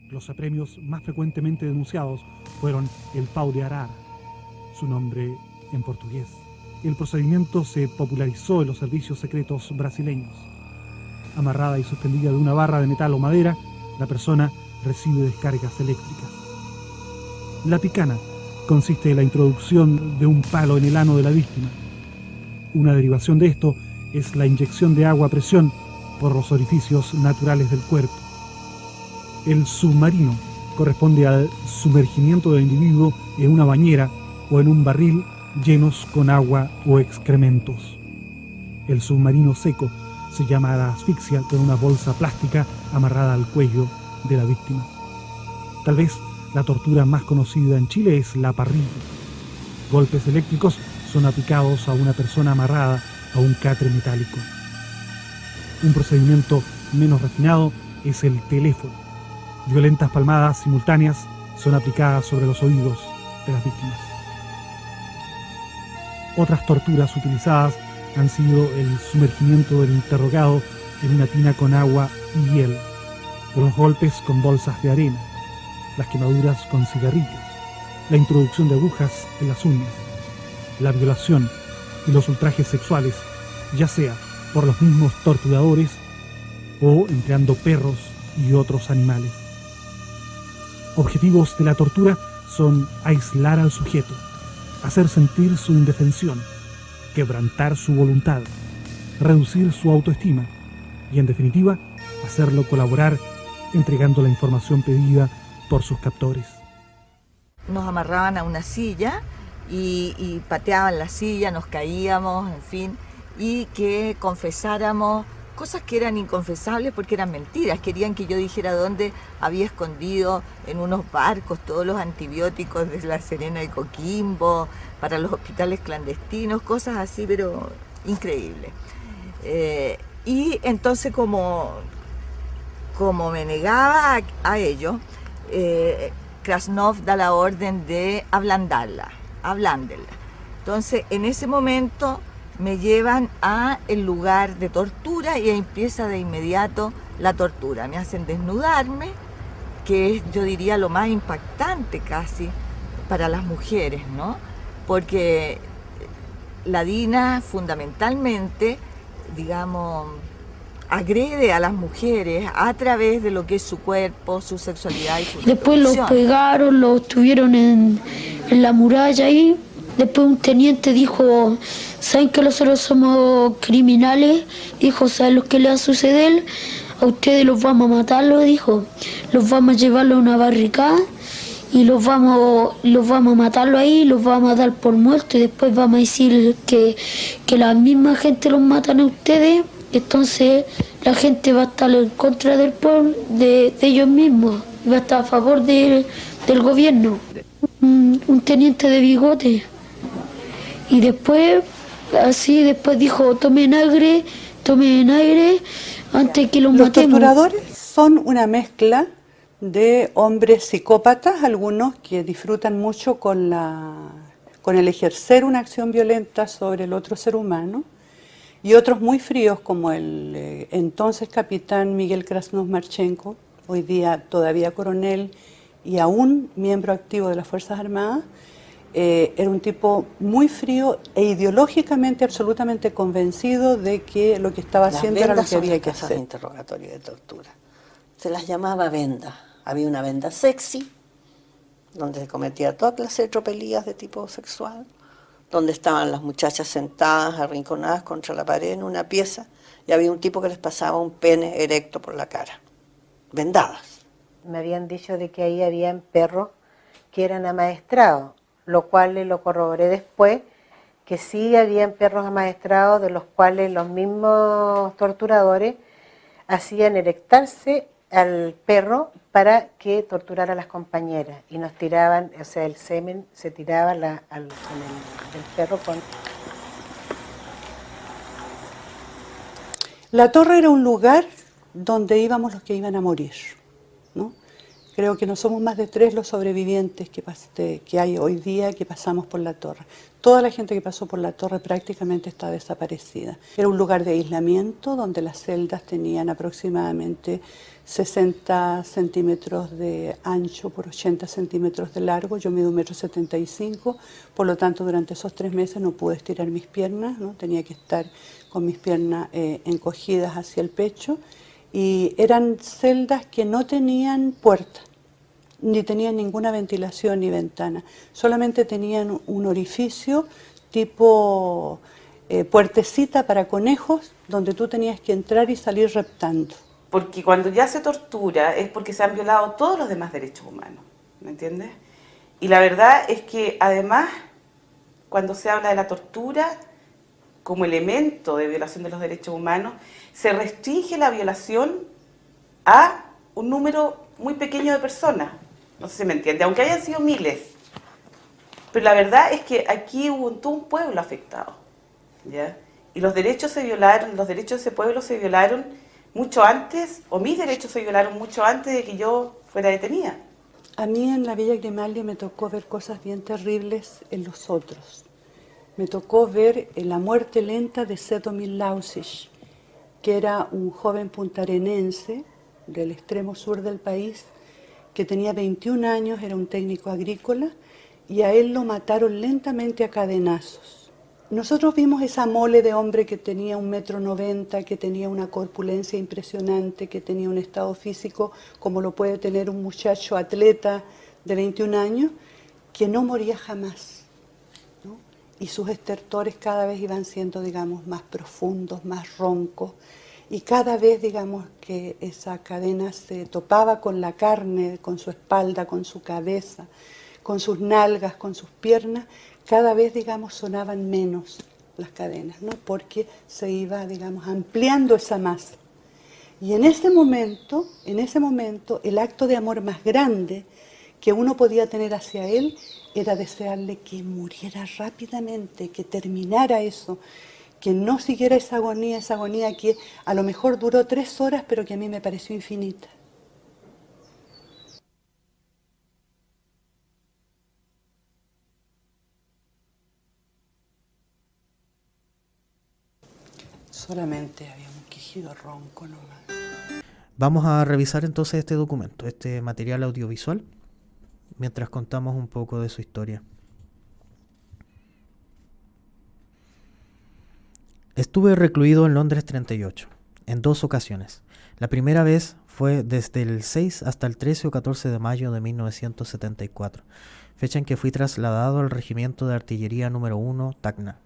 Los apremios más frecuentemente denunciados fueron el pau de arara, su nombre en portugués. El procedimiento se popularizó en los servicios secretos brasileños. Amarrada y suspendida de una barra de metal o madera, la persona recibe descargas eléctricas. La picana consiste en la introducción de un palo en el ano de la víctima. Una derivación de esto es la inyección de agua a presión por los orificios naturales del cuerpo. El submarino corresponde al sumergimiento del individuo en una bañera o en un barril llenos con agua o excrementos. El submarino seco se llama la asfixia con una bolsa plástica amarrada al cuello de la víctima. Tal vez la tortura más conocida en Chile es la parrilla. Golpes eléctricos son aplicados a una persona amarrada a un catre metálico. Un procedimiento menos refinado es el teléfono. Violentas palmadas simultáneas son aplicadas sobre los oídos de las víctimas. Otras torturas utilizadas han sido el sumergimiento del interrogado en una tina con agua y hielo, o los golpes con bolsas de arena, las quemaduras con cigarrillos, la introducción de agujas en las uñas, la violación y los ultrajes sexuales, ya sea por los mismos torturadores o empleando perros y otros animales. Objetivos de la tortura son aislar al sujeto, hacer sentir su indefensión, quebrantar su voluntad, reducir su autoestima y, en definitiva, hacerlo colaborar entregando la información pedida por sus captores. Nos amarraban a una silla y pateaban la silla, nos caíamos, en fin, y que confesáramos cosas que eran inconfesables porque eran mentiras. Querían que yo dijera dónde había escondido en unos barcos todos los antibióticos de La Serena y Coquimbo, para los hospitales clandestinos, cosas así, pero increíbles. Y entonces como me negaba a ello, Krasnov da la orden de ablandarla. Entonces en ese momento me llevan a el lugar de tortura y empieza de inmediato la tortura. Me hacen desnudarme, que es, yo diría, lo más impactante casi para las mujeres, ¿no? Porque la DINA fundamentalmente, digamos, agrede a las mujeres a través de lo que es su cuerpo, su sexualidad y su Después los pegaron, los tuvieron en la muralla ahí. Después un teniente dijo, ¿saben que nosotros somos criminales? Dijo, ¿saben lo que le va a suceder? A ustedes los vamos a matar, lo dijo. Los vamos a llevarlo a una barricada y los vamos a matarlo ahí, los vamos a dar por muertos y después vamos a decir que la misma gente los matan a ustedes. Entonces la gente va a estar en contra del pueblo, de ellos mismos, y va a estar a favor del gobierno. Un teniente de bigote. Y después dijo, tomen aire antes que los matemos. Los torturadores son una mezcla de hombres psicópatas, algunos que disfrutan mucho con el ejercer una acción violenta sobre el otro ser humano, y otros muy fríos como el entonces capitán Miguel Krasnov-Marchenko, hoy día todavía coronel y aún miembro activo de las Fuerzas Armadas. Era un tipo muy frío e ideológicamente absolutamente convencido de que lo que estaba haciendo era lo que había que hacer. Las interrogatorios de tortura. Se las llamaba vendas. Había una venda sexy, donde se cometía toda clase de tropelías de tipo sexual, donde estaban las muchachas sentadas, arrinconadas contra la pared en una pieza, y había un tipo que les pasaba un pene erecto por la cara, vendadas. Me habían dicho de que ahí habían perros que eran amaestrados, lo cual lo corroboré después, que sí habían perros amaestrados de los cuales los mismos torturadores hacían erectarse al perro para que torturara a las compañeras y nos tiraban, o sea, el semen se tiraba del perro con... La torre era un lugar donde íbamos los que iban a morir, ¿no? Creo que no somos más de 3 los sobrevivientes que hay hoy día que pasamos por la torre. Toda la gente que pasó por la torre prácticamente está desaparecida. Era un lugar de aislamiento donde las celdas tenían aproximadamente 60 centímetros de ancho por 80 centímetros de largo. Yo mido 1,75 m, por lo tanto durante esos 3 meses no pude estirar mis piernas, ¿no? Tenía que estar con mis piernas encogidas hacia el pecho. Y eran celdas que no tenían puerta, ni tenían ninguna ventilación ni ventana, solamente tenían un orificio tipo puertecita para conejos, donde tú tenías que entrar y salir reptando. Porque cuando ya se tortura es porque se han violado todos los demás derechos humanos, ¿me entiendes? Y la verdad es que además, cuando se habla de la tortura como elemento de violación de los derechos humanos, se restringe la violación a un número muy pequeño de personas. No sé si me entiende, aunque hayan sido miles. Pero la verdad es que aquí hubo todo un pueblo afectado, ¿ya? Y los derechos se violaron, los derechos de ese pueblo se violaron mucho antes, o mis derechos se violaron mucho antes de que yo fuera detenida. A mí en la Villa Grimaldi me tocó ver cosas bien terribles en los otros. Me tocó ver la muerte lenta de Sedomir Lausic, que era un joven puntarenense del extremo sur del país, que tenía 21 años, era un técnico agrícola, y a él lo mataron lentamente a cadenazos. Nosotros vimos esa mole de hombre que tenía 1,90 m, que tenía una corpulencia impresionante, que tenía un estado físico como lo puede tener un muchacho atleta de 21 años, que no moría jamás, ¿no? Y sus estertores cada vez iban siendo, digamos, más profundos, más roncos, y cada vez, digamos, que esa cadena se topaba con la carne, con su espalda, con su cabeza, con sus nalgas, con sus piernas, cada vez, digamos, sonaban menos las cadenas, ¿no? Porque se iba, digamos, ampliando esa masa. Y en ese momento, el acto de amor más grande que uno podía tener hacia él era desearle que muriera rápidamente, que terminara eso, que no siguiera esa agonía que a lo mejor duró 3 horas, pero que a mí me pareció infinita. Solamente había un quejido ronco nomás. Vamos a revisar entonces este documento, este material audiovisual, mientras contamos un poco de su historia. Estuve recluido en Londres 38, en 2 ocasiones. La primera vez fue desde el 6 hasta el 13 o 14 de mayo de 1974, fecha en que fui trasladado al Regimiento de Artillería número 1, Tacna.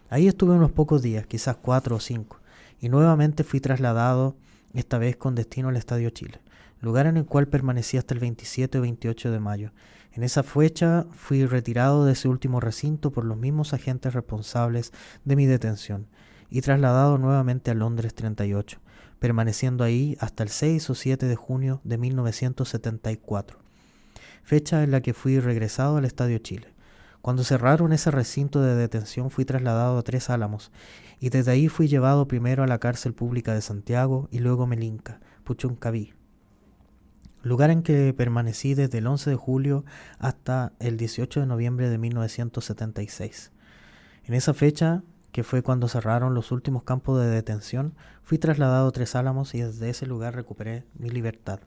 Ahí estuve unos pocos días, quizás 4 o 5, y nuevamente fui trasladado, esta vez con destino al Estadio Chile, lugar en el cual permanecí hasta el 27 o 28 de mayo. En esa fecha fui retirado de ese último recinto por los mismos agentes responsables de mi detención y trasladado nuevamente a Londres 38, permaneciendo ahí hasta el 6 o 7 de junio de 1974, fecha en la que fui regresado al Estadio Chile. Cuando cerraron ese recinto de detención fui trasladado a Tres Álamos y desde ahí fui llevado primero a la cárcel pública de Santiago y luego Melinca, Puchuncaví, lugar en que permanecí desde el 11 de julio hasta el 18 de noviembre de 1976. En esa fecha, que fue cuando cerraron los últimos campos de detención, fui trasladado a Tres Álamos y desde ese lugar recuperé mi libertad.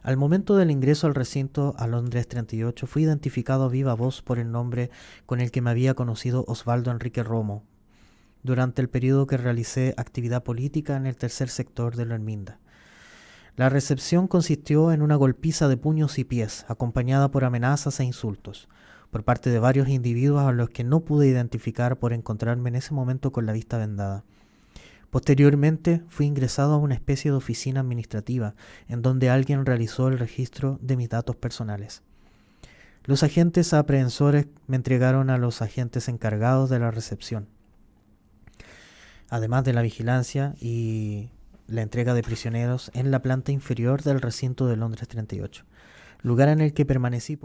Al momento del ingreso al recinto a Londres 38 fui identificado a viva voz por el nombre con el que me había conocido Osvaldo Enrique Romo durante el periodo que realicé actividad política en el tercer sector de la Herminda. La recepción consistió en una golpiza de puños y pies, acompañada por amenazas e insultos, por parte de varios individuos a los que no pude identificar por encontrarme en ese momento con la vista vendada. Posteriormente fui ingresado a una especie de oficina administrativa, en donde alguien realizó el registro de mis datos personales. Los agentes aprehensores me entregaron a los agentes encargados de la recepción, además de la vigilancia y la entrega de prisioneros en la planta inferior del recinto de Londres 38, lugar en el que permanecí